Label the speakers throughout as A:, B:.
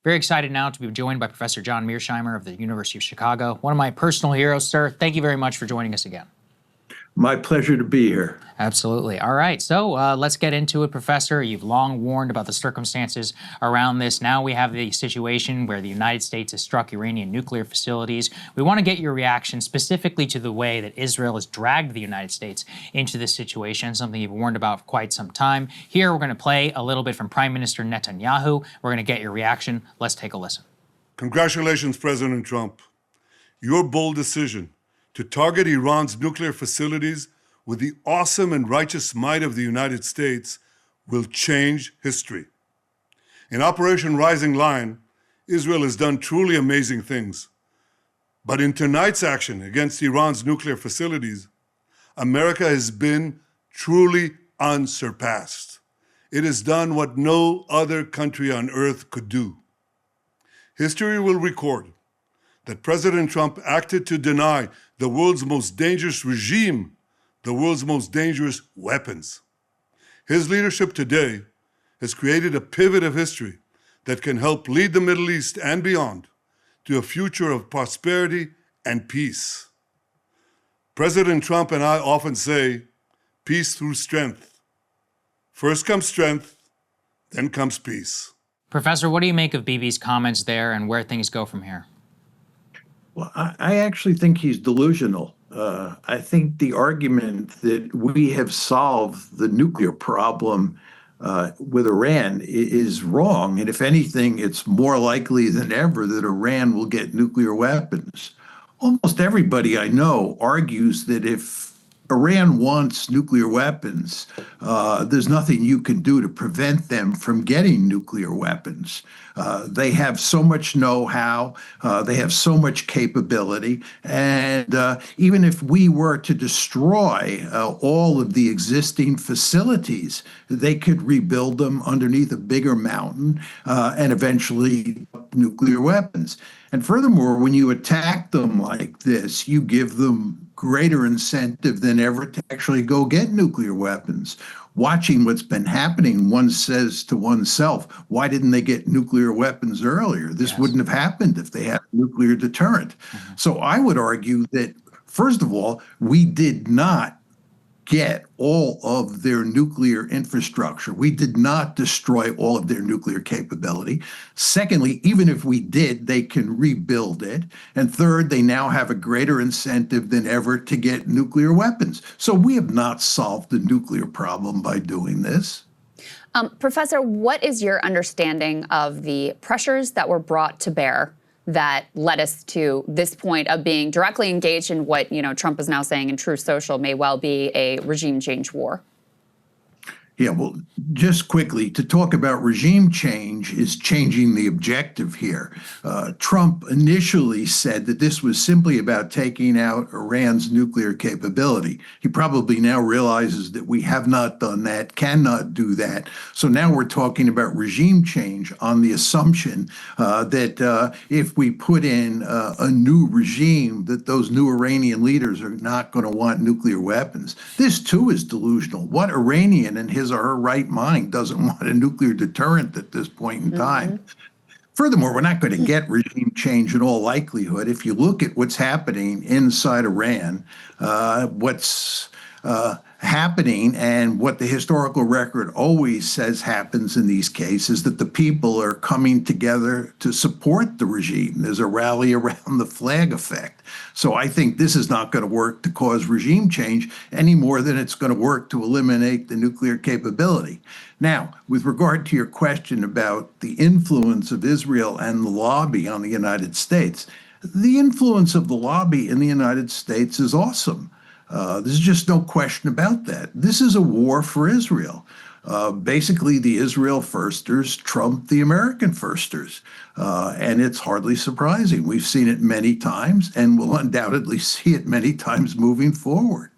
A: Very excited now to be joined by Professor John Mearsheimer of the University of Chicago, one of my personal heroes, sir. Thank you very much for joining us again.
B: My pleasure to be here.
A: Absolutely. All right, so let's get into it, Professor. You've long warned about the circumstances around this. Now we have the situation where the United States has struck Iranian nuclear facilities. We want to get your reaction specifically to the way that Israel has dragged the United States into this situation, something you've warned about for quite some time. Here, we're going to play a little bit from Prime Minister Netanyahu. We're going to get your reaction. Let's take a listen.
C: Congratulations, President Trump. Your bold decision to target Iran's nuclear facilities with the awesome and righteous might of the United States will change history. In Operation Rising Lion, Israel has done truly amazing things. But in tonight's action against Iran's nuclear facilities, America has been truly unsurpassed. It has done what no other country on earth could do. History will record that President Trump acted to deny the world's most dangerous regime the world's most dangerous weapons. His leadership today has created a pivot of history that can help lead the Middle East and beyond to a future of prosperity and peace. President Trump and I often say, peace through strength. First comes strength, then comes peace.
A: Professor, what do you make of Bibi's comments there and where things go from here?
B: Well, I actually think he's delusional. I think the argument that we have solved the nuclear problem with Iran is wrong. And if anything, it's more likely than ever that Iran will get nuclear weapons. Almost everybody I know argues that if Iran wants nuclear weapons, there's nothing you can do to prevent them from getting nuclear weapons. They have so much know-how, they have so much capability, and even if we were to destroy all of the existing facilities, they could rebuild them underneath a bigger mountain and eventually nuclear weapons. And furthermore, when you attack them like this, you give them greater incentive than ever to actually go get nuclear weapons. Watching what's been happening, one says to oneself, why didn't they get nuclear weapons earlier? This wouldn't have happened if they had a nuclear deterrent. So I would argue that, first of all, we did not get all of their nuclear infrastructure. We did not destroy all of their nuclear capability. Secondly, even if we did, they can rebuild it. And third, they now have a greater incentive than ever to get nuclear weapons. So we have not solved the nuclear problem by doing this.
D: Professor, what is your understanding of the pressures that were brought to bear that led us to this point of being directly engaged in what, Trump is now saying in Truth Social may well be a regime change war?
B: Yeah, well, just quickly, to talk about regime change is changing the objective here. Trump initially said that this was simply about taking out Iran's nuclear capability. He probably now realizes that we have not done that, cannot do that. So now we're talking about regime change on the assumption that if we put in a new regime, that those new Iranian leaders are not going to want nuclear weapons. This, too, is delusional. What Iranian in his or her right mind doesn't want a nuclear deterrent at this point in time? Furthermore, we're not going to get regime change in all likelihood. If you look at what's happening inside Iran, what's happening and what the historical record always says happens in these cases, that the people are coming together to support the regime. There's a rally around the flag effect. So I think this is not going to work to cause regime change any more than it's going to work to eliminate the nuclear capability. Now, with regard to your question about the influence of Israel and the lobby on the United States, the influence of the lobby in the United States is awesome. There's just no question about that. This is a war for Israel. Basically, the Israel firsters trump the American firsters. And it's hardly surprising. We've seen it many times and will undoubtedly see it many times moving forward.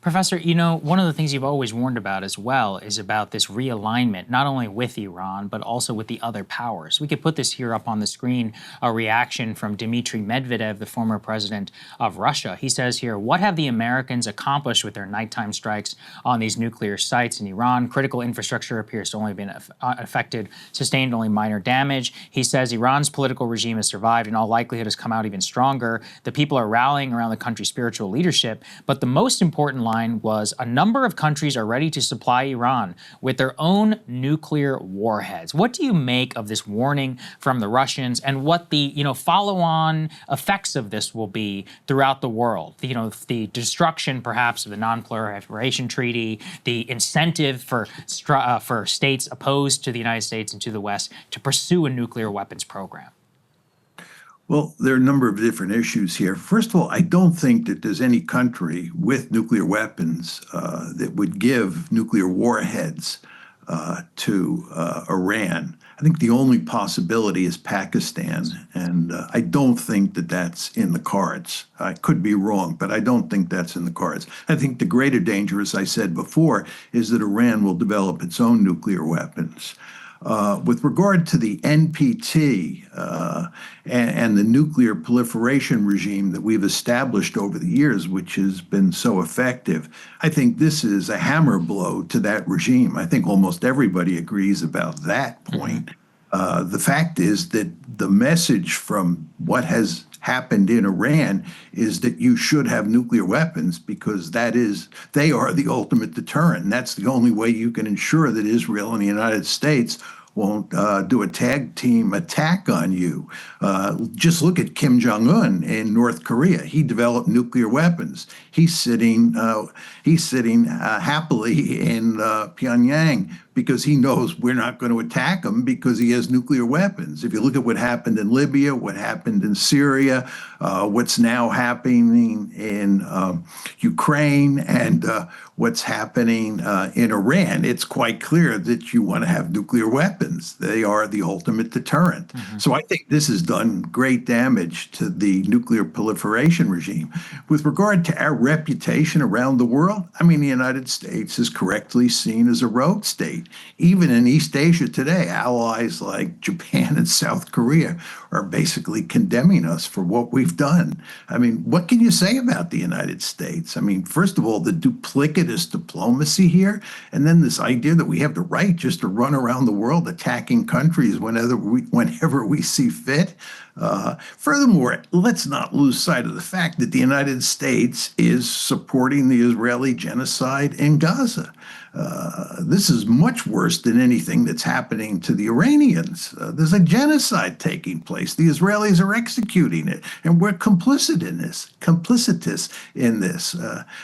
A: Professor, one of the things you've always warned about as well is about this realignment, not only with Iran, but also with the other powers. We could put this here up on the screen, a reaction from Dmitry Medvedev, the former president of Russia. He says here, what have the Americans accomplished with their nighttime strikes on these nuclear sites in Iran? Critical infrastructure appears to only have been affected, sustained only minor damage. He says Iran's political regime has survived, in all likelihood has come out even stronger. The people are rallying around the country's spiritual leadership, but the most important line was a number of countries are ready to supply Iran with their own nuclear warheads. What do you make of this warning from the Russians, and what the follow-on effects of this will be throughout the world? The destruction perhaps of the Non-Proliferation Treaty, the incentive for states opposed to the United States and to the West to pursue a nuclear weapons program.
B: Well, there are a number of different issues here. First of all, I don't think that there's any country with nuclear weapons that would give nuclear warheads to Iran. I think the only possibility is Pakistan, and I don't think that that's in the cards. I could be wrong, but I don't think that's in the cards. I think the greater danger, as I said before, is that Iran will develop its own nuclear weapons. With regard to the NPT and the nuclear proliferation regime that we've established over the years, which has been so effective, I think this is a hammer blow to that regime. I think almost everybody agrees about that point. The fact is that the message from what has happened in Iran is that you should have nuclear weapons because they are the ultimate deterrent. And that's the only way you can ensure that Israel and the United States won't do a tag team attack on you. Just look at Kim Jong-un in North Korea. He developed nuclear weapons. He's sitting happily in Pyongyang because he knows we're not going to attack him because he has nuclear weapons. If you look at what happened in Libya, what happened in Syria, what's now happening in Ukraine, and what's happening in Iran, it's quite clear that you want to have nuclear weapons. They are the ultimate deterrent. So I think this has done great damage to the nuclear proliferation regime. With regard to our reputation around the world, I mean, the United States is correctly seen as a rogue state. Even in East Asia today, allies like Japan and South Korea are basically condemning us for what we've done. I mean, what can you say about the United States? I mean, first of all, the duplicitous diplomacy here, and then this idea that we have the right just to run around the world attacking countries whenever we see fit. Furthermore, let's not lose sight of the fact that the United States is supporting the Israeli genocide in Gaza. This is much worse than anything that's happening to the Iranians. There's a genocide taking place. The Israelis are executing it, and we're complicitous in this.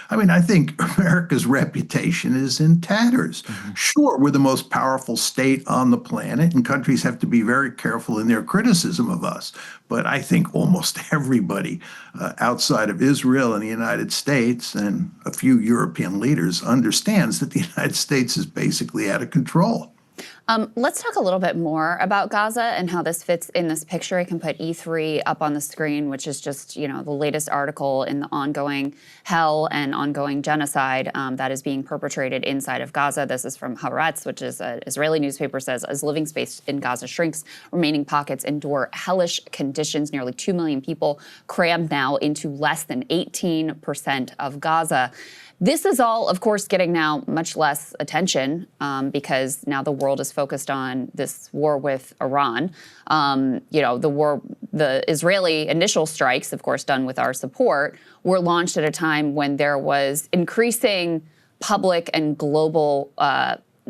B: I mean, I think America's reputation is in tatters. Sure, we're the most powerful state on the planet, and countries have to be very careful in their criticism of us. But I think almost everybody outside of Israel and the United States and a few European leaders understands that the United States is basically out of control.
D: Let's talk a little bit more about Gaza and how this fits in this picture. I can put E3 up on the screen, which is just, the latest article in the ongoing hell and ongoing genocide that is being perpetrated inside of Gaza. This is from Haaretz, which is an Israeli newspaper, says, as living space in Gaza shrinks, remaining pockets endure hellish conditions. Nearly 2 million people crammed now into less than 18% of Gaza. This is all, of course, getting now much less attention because now the world is focused on this war with Iran. The Israeli initial strikes, of course, done with our support, were launched at a time when there was increasing public and global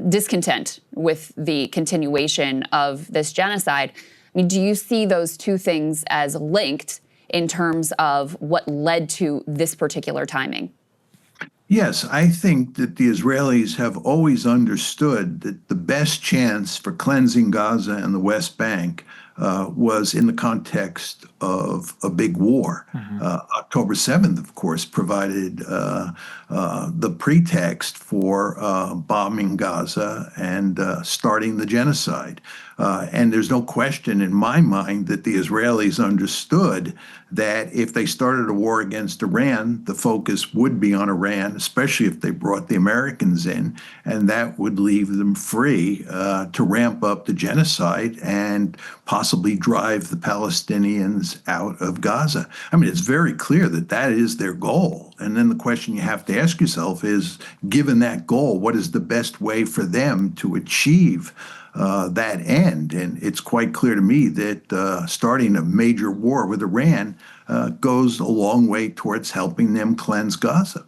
D: discontent with the continuation of this genocide. I mean, do you see those two things as linked in terms of what led to this particular timing?
B: Yes, I think that the Israelis have always understood that the best chance for cleansing Gaza and the West Bank was in the context of a big war. October 7th, of course, provided the pretext for bombing Gaza and starting the genocide. And there's no question in my mind that the Israelis understood that if they started a war against Iran, the focus would be on Iran, especially if they brought the Americans in, and that would leave them free to ramp up the genocide and possibly drive the Palestinians out of Gaza. I mean, it's very clear that that is their goal. And then the question you have to ask yourself is, given that goal, what is the best way for them to achieve that end? And it's quite clear to me that starting a major war with Iran goes a long way towards helping them cleanse Gaza.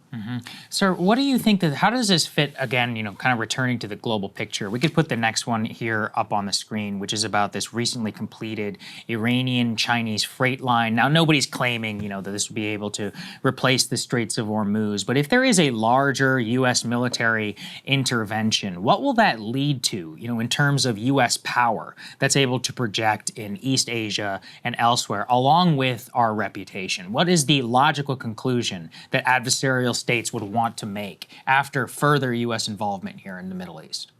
A: Sir, what do you think how does this fit, again, kind of returning to the global picture? We could put the next one here up on the screen, which is about this recently completed Iranian-Chinese freight line. Now, nobody's claiming, that this would be able to replace the Straits of Hormuz, but if there is a larger U.S. military intervention, what will that lead to, in terms of U.S. power that's able to project in East Asia and elsewhere, along with our reputation? What is the logical conclusion that adversarial states would want to make after further U.S. involvement here in the Middle East?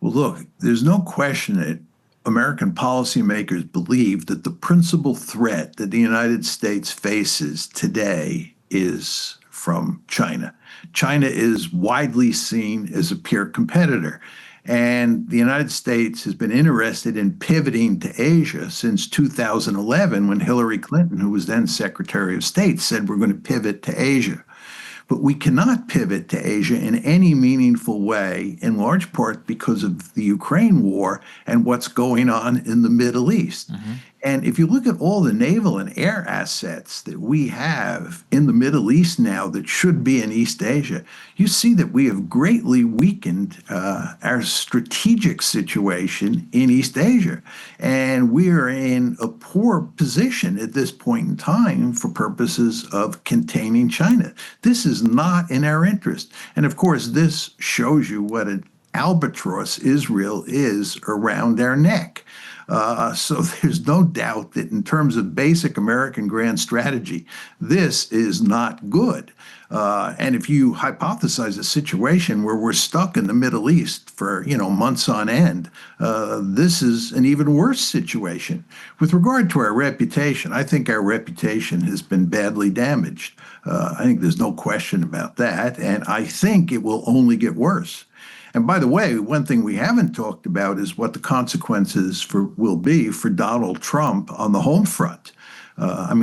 B: Well, look, there's no question that American policymakers believe that the principal threat that the United States faces today is from China. China is widely seen as a peer competitor. And the United States has been interested in pivoting to Asia since 2011, when Hillary Clinton, who was then Secretary of State, said we're going to pivot to Asia. But we cannot pivot to Asia in any meaningful way, in large part because of the Ukraine war and what's going on in the Middle East. And if you look at all the naval and air assets that we have in the Middle East now that should be in East Asia, you see that we have greatly weakened our strategic situation in East Asia. And we are in a poor position at this point in time for purposes of containing China. This is not in our interest. And of course, this shows you what an albatross Israel is around our neck. So there's no doubt that in terms of basic American grand strategy, this is not good. And if you hypothesize a situation where we're stuck in the Middle East for, months on end, this is an even worse situation. With regard to our reputation, I think our reputation has been badly damaged. I think there's no question about that. And I think it will only get worse. And by the way, one thing we haven't talked about is what the consequences will be for Donald Trump on the home front.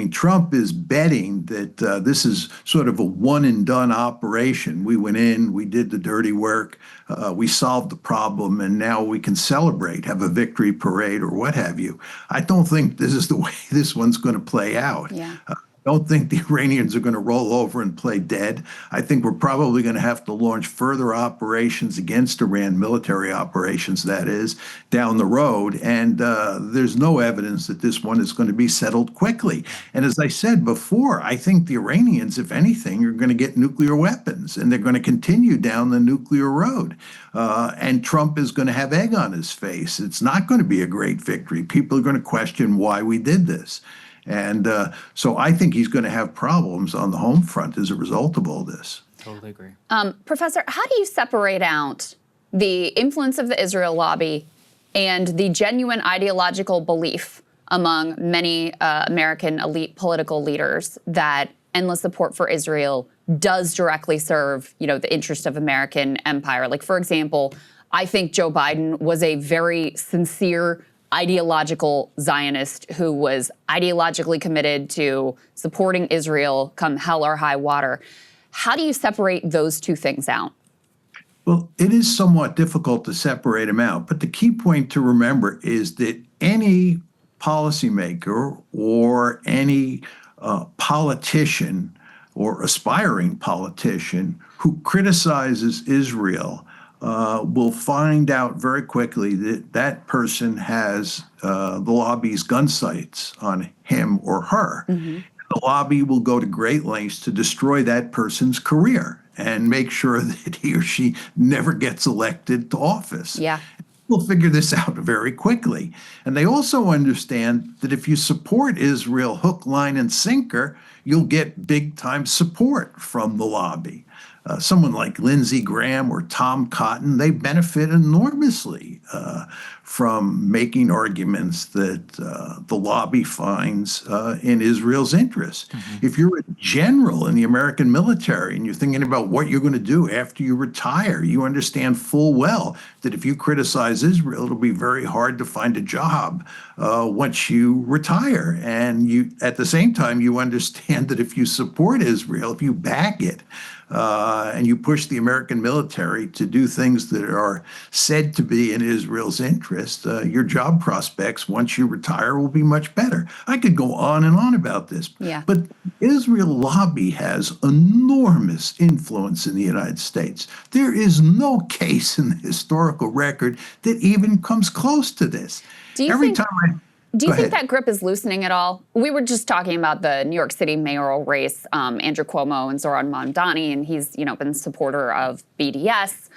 B: Trump is betting that this is sort of a one-and-done operation. We went in, we did the dirty work, we solved the problem, and now we can celebrate, have a victory parade or what have you. I don't think this is the way this one's going to play out.
D: Yeah.
B: I don't think the Iranians are going to roll over and play dead. I think we're probably going to have to launch further operations against Iran, military operations, that is, down the road. And there's no evidence that this one is going to be settled quickly. And as I said before, I think the Iranians, if anything, are going to get nuclear weapons, and they're going to continue down the nuclear road. And Trump is going to have egg on his face. It's not going to be a great victory. People are going to question why we did this. And so I think he's going to have problems on the home front as a result of all this.
A: Totally agree.
D: Professor, how do you separate out the influence of the Israel lobby and the genuine ideological belief among many American elite political leaders that endless support for Israel does directly serve, the interest of American empire? Like, for example, I think Joe Biden was a very sincere ideological Zionist who was ideologically committed to supporting Israel come hell or high water. How do you separate those two things out?
B: Well, it is somewhat difficult to separate them out, but the key point to remember is that any policymaker or any politician or aspiring politician who criticizes Israel will find out very quickly that that person has the lobby's gun sights on him or her. The lobby will go to great lengths to destroy that person's career and make sure that he or she never gets elected to office.
D: Yeah.
B: will figure this out very quickly. And they also understand that if you support Israel hook, line, and sinker, you'll get big time support from the lobby. Someone like Lindsey Graham or Tom Cotton, they benefit enormously from making arguments that the lobby finds in Israel's interest. If you're a general in the American military and you're thinking about what you're going to do after you retire, you understand full well that if you criticize Israel, it'll be very hard to find a job once you retire. And you, at the same time, you understand that if you support Israel, if you back it, and you push the American military to do things that are said to be in Israel's interest, your job prospects once you retire will be much better. I could go on and on about this.
D: Yeah.
B: But Israel lobby has enormous influence in the United States. There is no case in the historical record that even comes close to this.
D: Do you
B: Every
D: think-
B: time I
D: Do you
B: Go
D: think
B: ahead.
D: that grip is loosening at all? We were just talking about the New York City mayoral race, Andrew Cuomo and Zoran Mamdani, and he's, been a supporter of BDS,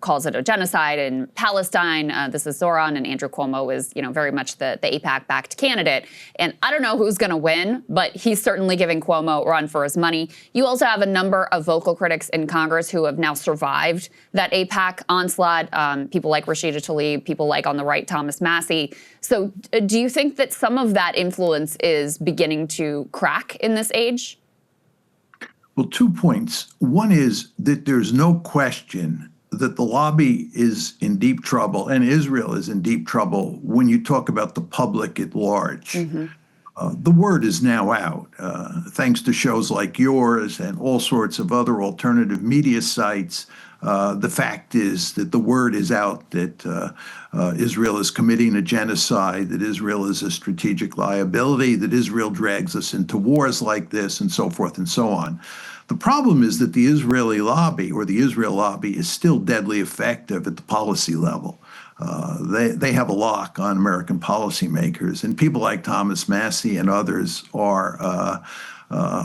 D: calls it a genocide in Palestine. This is Zoran, and Andrew Cuomo is, very much the AIPAC-backed candidate. And I don't know who's going to win, but he's certainly giving Cuomo a run for his money. You also have a number of vocal critics in Congress who have now survived that AIPAC onslaught, people like Rashida Tlaib, people like on the right, Thomas Massie. So do you think that some of that influence is beginning to crack in this age?
B: Well, 2 points. One is that there's no question that the lobby is in deep trouble and Israel is in deep trouble when you talk about the public at large. The word is now out, thanks to shows like yours and all sorts of other alternative media sites. The fact is that the word is out that Israel is committing a genocide, that Israel is a strategic liability, that Israel drags us into wars like this, and so forth and so on. The problem is that the Israeli lobby, or the Israel lobby, is still deadly effective at the policy level. They have a lock on American policymakers, and people like Thomas Massie and others are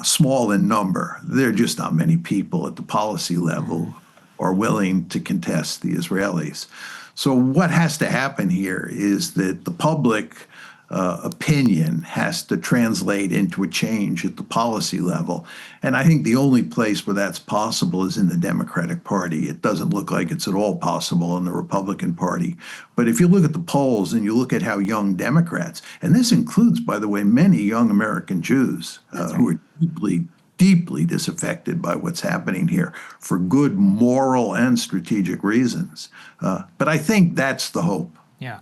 B: small in number. There are just not many people at the policy level are willing to contest the Israelis. So what has to happen here is that the public opinion has to translate into a change at the policy level. And I think the only place where that's possible is in the Democratic Party. It doesn't look like it's at all possible in the Republican Party. But if you look at the polls and you look at how young Democrats, and this includes, by the way, many young American Jews who are deeply disaffected by what's happening here for good moral and strategic reasons. But I think that's the hope.
A: Yeah.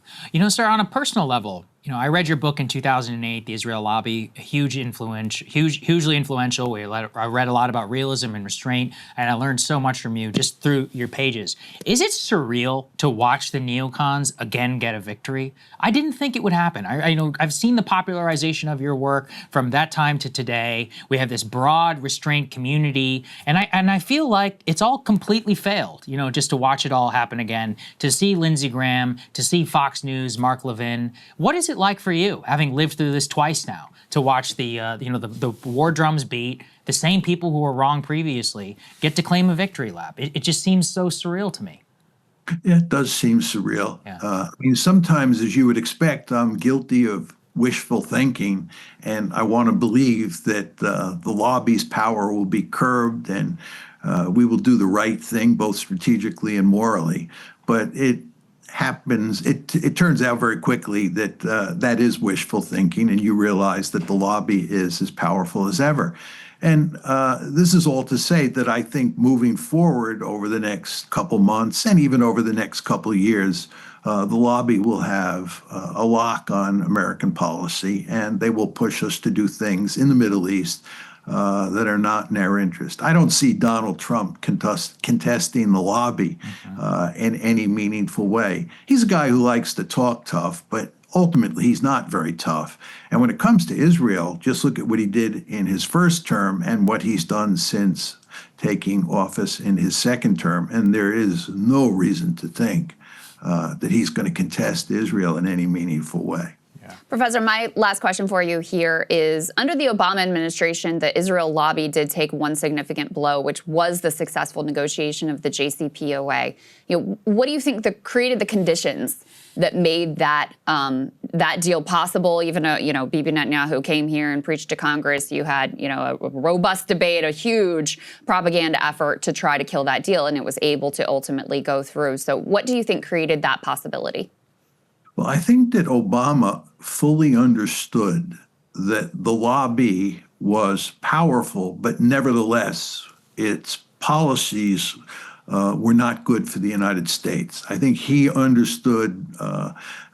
A: Sir, on a personal level, I read your book in 2008, The Israel Lobby, hugely influential. I read a lot about realism and restraint, and I learned so much from you just through your pages. Is it surreal to watch the neocons again get a victory? I didn't think it would happen. I've seen the popularization of your work from that time to today. We have this broad restraint community, and I feel like it's all completely failed, just to watch it all happen again, to see Lindsey Graham, to see Fox News, Mark Levin. What is it like for you, having lived through this twice now, to watch the war drums beat, the same people who were wrong previously get to claim a victory lap? It just seems so surreal to me.
B: Yeah, it does seem surreal.
A: Yeah.
B: Sometimes, as you would expect, I'm guilty of wishful thinking, and I want to believe that the lobby's power will be curbed and we will do the right thing, both strategically and morally. But it turns out very quickly that that is wishful thinking, and you realize that the lobby is as powerful as ever. And this is all to say that I think moving forward over the next couple months and even over the next couple of years, the lobby will have a lock on American policy, and they will push us to do things in the Middle East that are not in our interest. I don't see Donald Trump contesting the lobby in any meaningful way. He's a guy who likes to talk tough, but ultimately he's not very tough. And when it comes to Israel, just look at what he did in his first term and what he's done since taking office in his second term. And there is no reason to think that he's going to contest Israel in any meaningful way.
A: Yeah.
D: Professor, my last question for you here is, under the Obama administration, the Israel lobby did take one significant blow, which was the successful negotiation of the JCPOA. What do you think created the conditions that made that that deal possible? Even Bibi Netanyahu came here and preached to Congress. You had a robust debate, a huge propaganda effort to try to kill that deal, and it was able to ultimately go through. So, what do you think created that possibility?
B: Well, I think that Obama fully understood that the lobby was powerful, but nevertheless, its policies were not good for the United States. I think he understood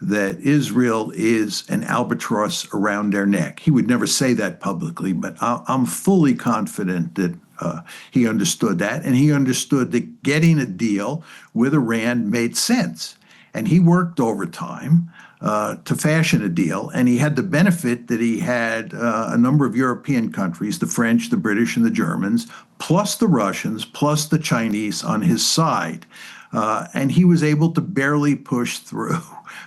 B: that Israel is an albatross around their neck. He would never say that publicly, but I'm fully confident that he understood that, and he understood that getting a deal with Iran made sense. And he worked overtime to fashion a deal, and he had the benefit that he had a number of European countries, the French, the British, and the Germans, plus the Russians, plus the Chinese on his side. And he was able to barely push through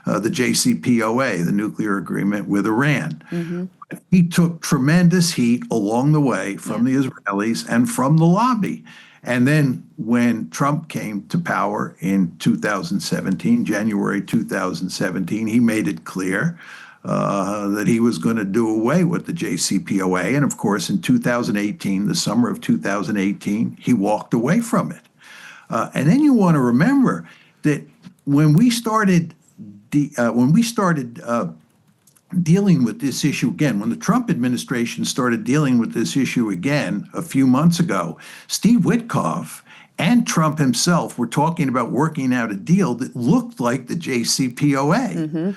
B: the JCPOA, the nuclear agreement with Iran. Mm-hmm. He took tremendous heat along the way from the Israelis and from the lobby. And then when Trump came to power in 2017, January 2017, he made it clear that he was going to do away with the JCPOA. And of course, in 2018, the summer of 2018, he walked away from it. And then you want to remember that when we started dealing with this issue again, when the Trump administration started dealing with this issue again a few months ago, Steve Witkoff and Trump himself were talking about working out a deal that looked like the JCPOA. Mm-hmm.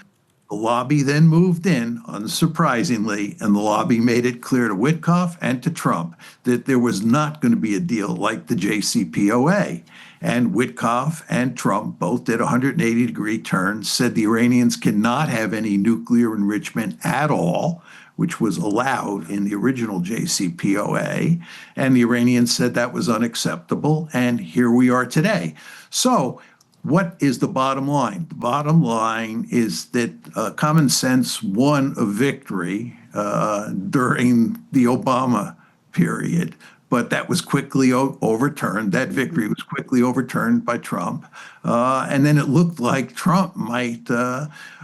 B: The lobby then moved in, unsurprisingly, and the lobby made it clear to Witkoff and to Trump that there was not going to be a deal like the JCPOA. And Witkoff and Trump both did 180-degree turns, said the Iranians cannot have any nuclear enrichment at all, which was allowed in the original JCPOA. And the Iranians said that was unacceptable. And here we are today. So what is the bottom line? The bottom line is that common sense won a victory during the Obama period. But that was quickly overturned. That victory was quickly overturned by Trump. And then it looked like Trump might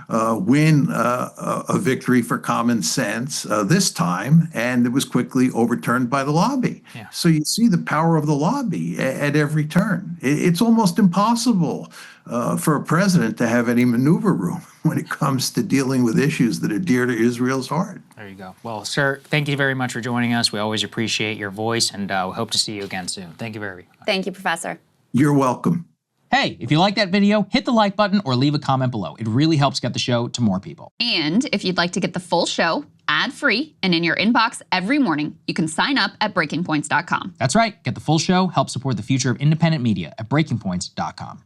B: win a victory for common sense this time, and it was quickly overturned by the lobby. Yeah. So you see the power of the lobby at every turn. It's almost impossible for a president to have any maneuver room when it comes to dealing with issues that are dear to Israel's heart.
A: There you go. Well, sir, thank you very much for joining us. We always appreciate your voice, and we hope to see you again soon. Thank you very much.
D: Thank you, Professor.
B: You're welcome.
E: Hey, if you like that video, hit the like button or leave a comment below. It really helps get the show to more people.
D: And if you'd like to get the full show ad-free and in your inbox every morning, you can sign up at breakingpoints.com.
E: That's right. Get the full show, help support the future of independent media at breakingpoints.com.